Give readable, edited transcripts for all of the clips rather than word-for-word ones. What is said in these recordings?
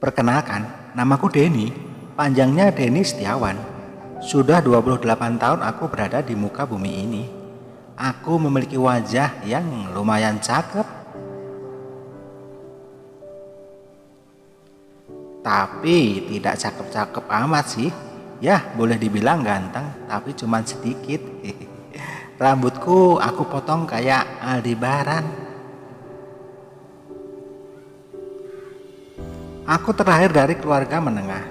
Perkenalkan, namaku Denny, panjangnya Denny Setiawan. Sudah 28 tahun aku berada di muka bumi ini. Aku memiliki wajah yang lumayan cakep, tapi tidak cakep-cakep amat sih. Ya, boleh dibilang ganteng, tapi cuman sedikit. Rambutku aku potong kayak Aldebaran. Aku terlahir dari keluarga menengah.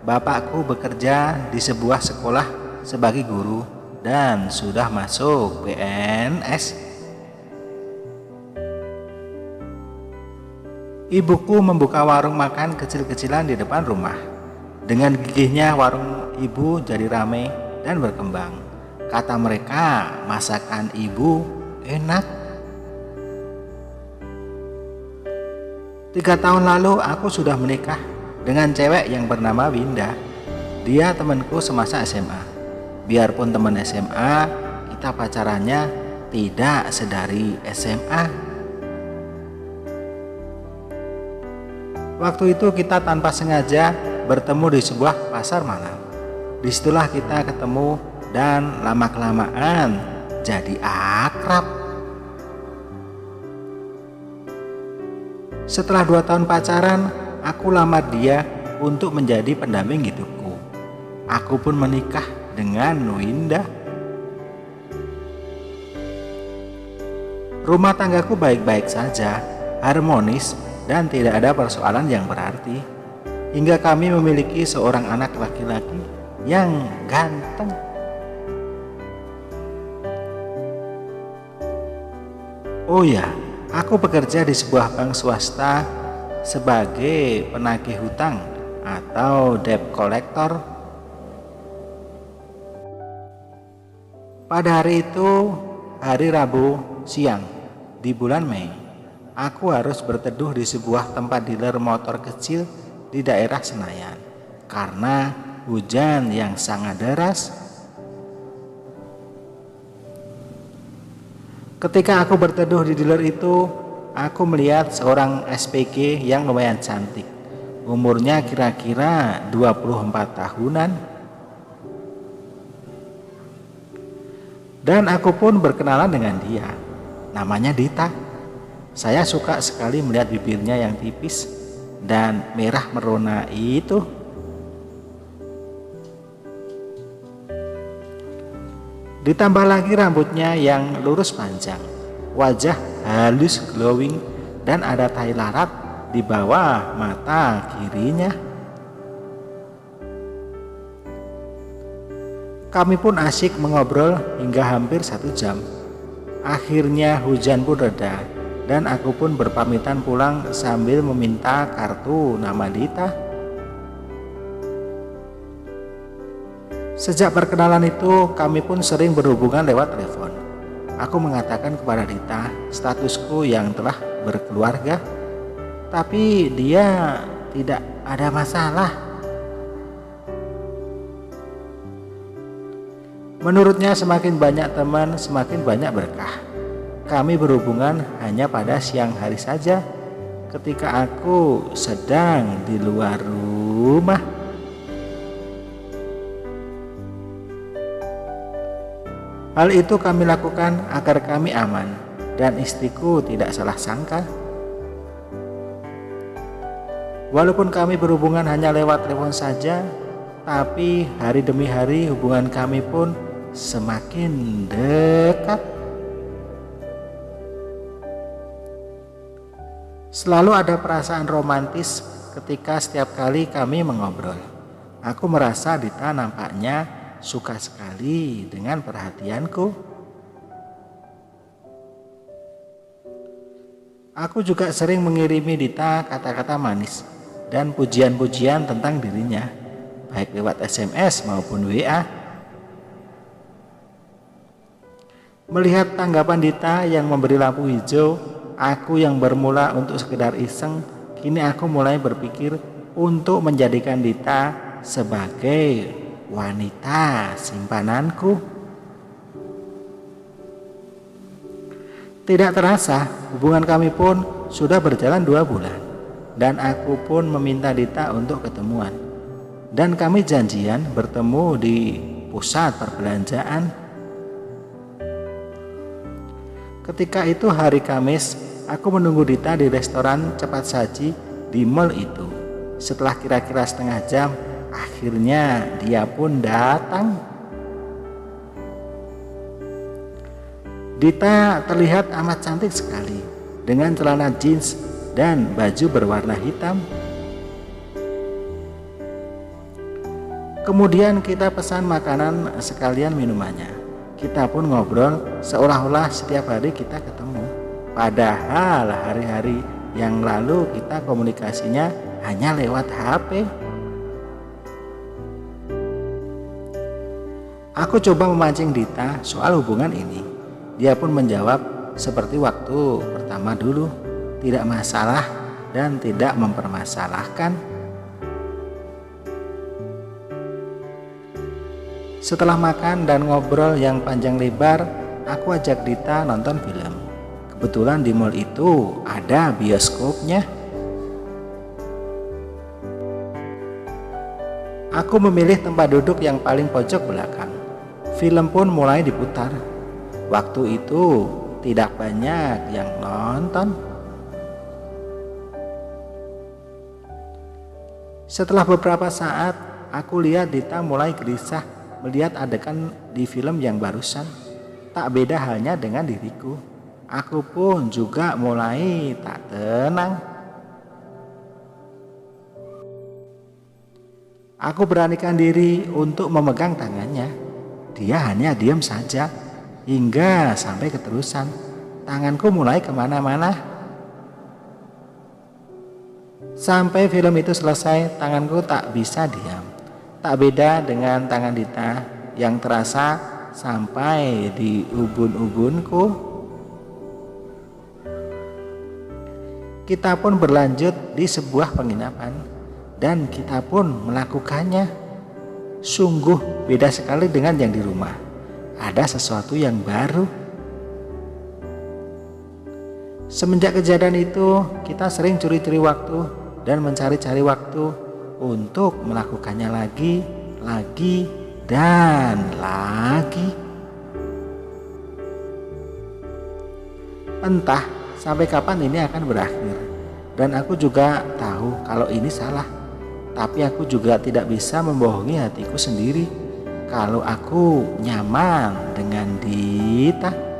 Bapakku bekerja di sebuah sekolah sebagai guru dan sudah masuk PNS. Ibuku membuka warung makan kecil-kecilan di depan rumah. Dengan gigihnya warung ibu jadi ramai dan berkembang. Kata mereka, masakan ibu enak. 3 tahun lalu aku sudah menikah dengan cewek yang bernama Winda. Dia temanku semasa SMA. Biarpun teman SMA, kita pacarannya tidak sedari SMA. Waktu itu kita tanpa sengaja bertemu di sebuah pasar malam. Disitulah kita ketemu dan lama-kelamaan jadi akrab. Setelah 2 tahun pacaran, aku lamar dia untuk menjadi pendamping hidupku. Aku pun menikah dengan Winda. Rumah tanggaku baik-baik saja, harmonis, dan tidak ada persoalan yang berarti. Hingga kami memiliki seorang anak laki-laki yang ganteng. Oh ya, aku bekerja di sebuah bank swasta sebagai penagih hutang atau debt collector. Pada hari itu, hari Rabu siang di bulan Mei, aku harus berteduh di sebuah tempat dealer motor kecil di daerah Senayan karena hujan yang sangat deras. Ketika aku berteduh di dealer itu, aku melihat seorang SPG yang lumayan cantik. Umurnya kira-kira 24 tahunan. Dan aku pun berkenalan dengan dia. Namanya Dita. Saya suka sekali melihat bibirnya yang tipis dan merah merona itu. Ditambah lagi rambutnya yang lurus panjang, wajah halus glowing, dan ada tai larat di bawah mata kirinya. Kami pun asyik mengobrol hingga hampir 1 jam. Akhirnya hujan pun reda dan aku pun berpamitan pulang sambil meminta kartu nama Dita. Sejak perkenalan itu, kami pun sering berhubungan lewat telepon. Aku mengatakan kepada Dita statusku yang telah berkeluarga, tapi dia tidak ada masalah. Menurutnya semakin banyak teman, semakin banyak berkah. Kami berhubungan hanya pada siang hari saja ketika aku sedang di luar rumah. Hal itu kami lakukan agar kami aman dan istriku tidak salah sangka. Walaupun kami berhubungan hanya lewat telepon saja, tapi hari demi hari hubungan kami pun semakin dekat. Selalu ada perasaan romantis ketika setiap kali kami mengobrol. Aku merasa Dita nampaknya suka sekali dengan perhatianku. Aku juga sering mengirimi Dita kata-kata manis dan pujian-pujian tentang dirinya, baik lewat SMS maupun WA. Melihat tanggapan Dita yang memberi lampu hijau, aku yang bermula untuk sekedar iseng, kini aku mulai berpikir untuk menjadikan Dita sebagai wanita simpananku. Tidak terasa hubungan kami pun sudah berjalan 2 bulan. dan aku pun meminta Dita untuk ketemuan. Dan kami janjian bertemu di pusat perbelanjaan. Ketika itu hari Kamis, aku menunggu Dita di restoran cepat saji di mall itu. Setelah kira-kira setengah jam, akhirnya dia pun datang. Dita terlihat amat cantik sekali dengan celana jeans dan baju berwarna hitam. Kemudian kita pesan makanan sekalian minumannya. Kita pun ngobrol seolah-olah setiap hari kita ketemu. Padahal hari-hari yang lalu kita komunikasinya hanya lewat HP. Aku coba memancing Dita soal hubungan ini. Dia pun menjawab seperti waktu pertama dulu, tidak masalah dan tidak mempermasalahkan. Setelah makan dan ngobrol yang panjang lebar, aku ajak Dita nonton film. Kebetulan di mall itu ada bioskopnya. Aku memilih tempat duduk yang paling pojok belakang. Film pun mulai diputar. Waktu itu tidak banyak yang nonton. Setelah beberapa saat, aku lihat Dita mulai gelisah melihat adegan di film yang barusan. Tak beda halnya dengan diriku. Aku pun juga mulai tak tenang. Aku beranikan diri untuk memegang tangannya. Dia hanya diam saja hingga sampai keterusan. Tanganku mulai kemana-mana. Sampai film itu selesai, tanganku tak bisa diam. Tak beda dengan tangan Dita yang terasa sampai di ubun-ubunku. Kita pun berlanjut di sebuah penginapan dan kita pun melakukannya. Sungguh beda sekali dengan yang di rumah. Ada sesuatu yang baru. Semenjak kejadian itu, kita sering curi-curi waktu dan mencari-cari waktu untuk melakukannya lagi, dan lagi. Entah sampai kapan ini akan berakhir. Dan aku juga tahu kalau ini salah. Tapi aku juga tidak bisa membohongi hatiku sendiri kalau aku nyaman dengan Dita.